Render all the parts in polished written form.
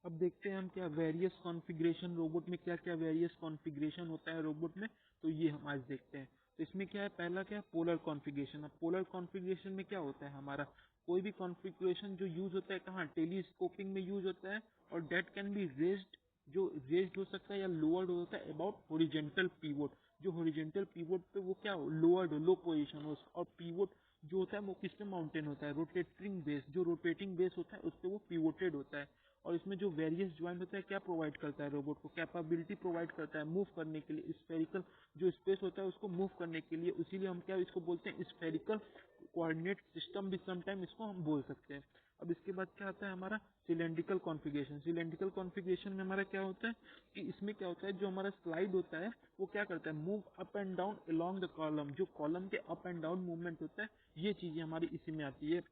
अब देखते हैं हम क्या वेरियस कॉन्फ़िगरेशन रोबोट में क्या क्या वेरियस कॉन्फ़िगरेशन होता है रोबोट में, तो ये हम आज देखते हैं। तो इसमें क्या है, पहला क्या है पोलर कॉन्फ़िगरेशन। अब पोलर कॉन्फ़िगरेशन में क्या होता है, हमारा कोई भी कॉन्फ़िगरेशन जो यूज होता है कहाँ, टेलीस्कोपिंग में यूज होता है, और डेट कैन बी रेज्ड, जो रेज्ड हो सकता है या लोअर्ड होता है अबाउट हॉरिजॉन्टल पिवोट। जो हॉरिजॉन्टल पिवोट पे वो क्या हो, लोअर्ड हो, लो पोजीशन हो, और पिवोट जो होता है वो किस पे माउंटेन होता है, रोटेटिंग बेस, जो रोटेटिंग बेस होता है उस पे वो पिवोटेड होता है। और इसमें जो वेरियस ज्वाइंट होता है क्या प्रोवाइड करता है रोबोट को, कैपेबिलिटी प्रोवाइड करता है मूव करने के लिए, स्फेरिकल जो स्पेस होता है उसको मूव करने के लिए, इसीलिए हम क्या इसको बोलते हैं स्फेरिकल कोऑर्डिनेट सिस्टम भी समटाइम इसको हम बोल सकते हैं। अब इसके बाद क्या आता है हमारा सिलेंड्रिकल कॉन्फ़िगरेशन। सिलेंड्रिकल कॉन्फ़िगरेशन में हमारा क्या होता है कि इसमें क्या होता है, जो हमारा स्लाइड होता है वो क्या करता है, move up and down along the column, जो कॉलम के अप एंड डाउन मूवमेंट होता है, ये चीजें हमारी इसी में आती है।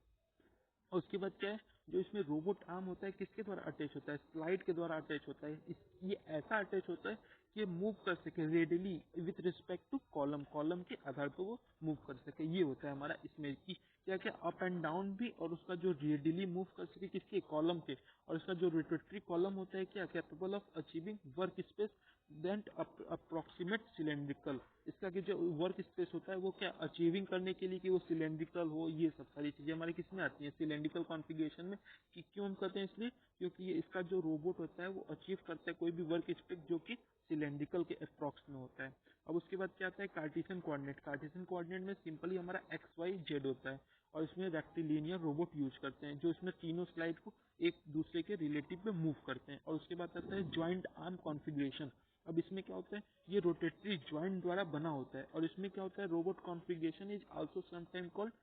और उसके बाद क्या है, जो इसमें रोबोट आर्म होता है किसके द्वारा अटैच होता है, स्लाइड के द्वारा अटैच होता है। ये ऐसा अटैच होता है कि ये मूव कर सके readily with respect to column, column के आधार पर वो मूव कर सके। ये होता है हमारा इसमें कि क्या क्या अप एंड डाउन भी, और उसका जो रेडिली मूव कर सके किसके, कॉलम के। और इसका जो रोटेटरी कॉलम होता है क्या, capable of achieving work space then approximate cylindrical. इसका कि जो वर्क स्पेस होता है वो क्या अचीविंग करने के लिए कि वो सिलेंड्रिकल हो, ये सब सारी चीजें हमारे किस में आती हैं, सिलेंड्रिकल कॉन्फ़िगरेशन में। कि क्यों हम करते हैं, इसलिए क्योंकि ये इसका जो रोबोट होता है वो अचीव करता है कोई भी वर्क स्पेस जो कि सिलेंड्रिकल के अप्रॉक्स में होता है। अब उसके बाद क्या आता है कार्टेशियन कोऑर्डिनेट। कार्टेशियन कोऑर्डिनेट में सिंपली हमारा एक्स वाई जेड होता है, और इसमें रेक्टिलिनियर रोबोट यूज करते हैं, जो इसमें तीनों स्लाइड को एक दूसरे के रिलेटिव में मूव करते हैं। और उसके बाद आता है ज्वाइंट आर्म कॉन्फ़िगरेशन। अब इसमें क्या होता है, ये रोटेटरी ज्वाइंट द्वारा बना होता है। और इसमें क्या होता है, robot configuration is also sometime called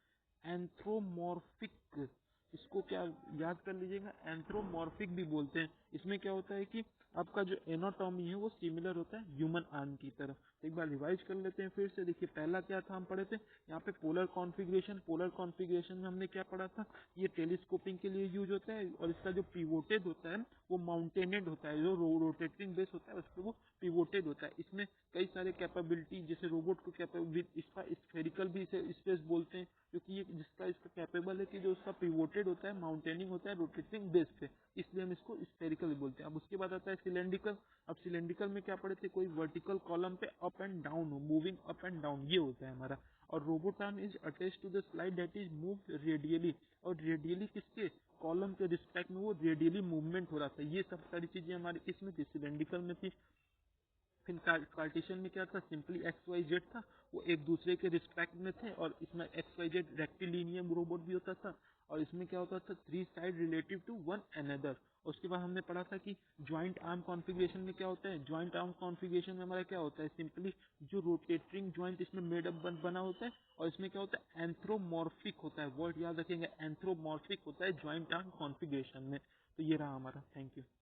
anthropomorphic. इसको क्या याद कर लीजिएगा, एंथ्रोमॉर्फिक भी बोलते हैं। इसमें क्या होता है कि आपका जो एनाटॉमी है वो सिमिलर होता है ह्यूमन आर्म की तरह। तो एक बार रिवाइज कर लेते हैं फिर से। देखिए पहला क्या था हम पढ़े थे यहाँ पे पोलर कॉन्फ़िगरेशन। पोलर कॉन्फ़िगरेशन में हमने क्या पढ़ा था, ये टेलीस्कोपिंग के लिए यूज होता है, और इसका जो पिवोटेड होता है वो माउंटेनेड होता है, जो रोटेटिंग बेस होता है उस पर वो पिवोटेड होता है। इसमें कई सारे कैपेबिलिटी, जैसे रोबोट को कैपेबिलिटी, इसका स्फेरिकल भी इसे स्पेस बोलते हैं, क्योंकि ये जिसका इसका कैपेबल है कि जो उसका पिवोटेड होता है, माउंटेनिंग होता है रोटेटिंग बेस पे, इसलिए हम इसको स्फेरिकल बोलते हैं। अब उसके बाद आता है सिलेंड्रिकल। अब सिलेंड्रिकल में क्या पढ़े थे, कोई वर्टिकल कॉलम पे अप एंड डाउन हो, मूविंग अप एंड डाउन, ये होता है हमारा। और robot arm is attach to the slide that is move radially. और रेडियली किसके, कॉलम के रिस्पेक्ट में वो रेडियली मूवमेंट हो रहा था। ये सब सारी चीजें हमारी किसमें थी, सिलेंड्रिकल में थी। फिर कार्टेशियन में क्या था, सिंपली एक्स वाई जेड था, वो एक दूसरे के रिस्पेक्ट में थे। और इसमें X Y Z rectilinear robot भी होता था, और इसमें क्या होता था, three side relative to one another. उसके बाद हमने पढ़ा था कि ज्वाइंट आर्म कॉन्फ़िगरेशन में क्या होता है, ज्वाइंट आर्म कॉन्फ़िगरेशन में हमारा क्या होता है, सिंपली जो रोटेटिंग ज्वाइंट इसमें मेडअप बना होता है, और इसमें क्या होता है एंथ्रोमॉर्फिक होता है। वर्ड याद रखेंगे, एंथ्रोमॉर्फिक होता है ज्वाइंट आर्म कॉन्फ़िगरेशन में। तो ये रहा हमारा, थैंक यू।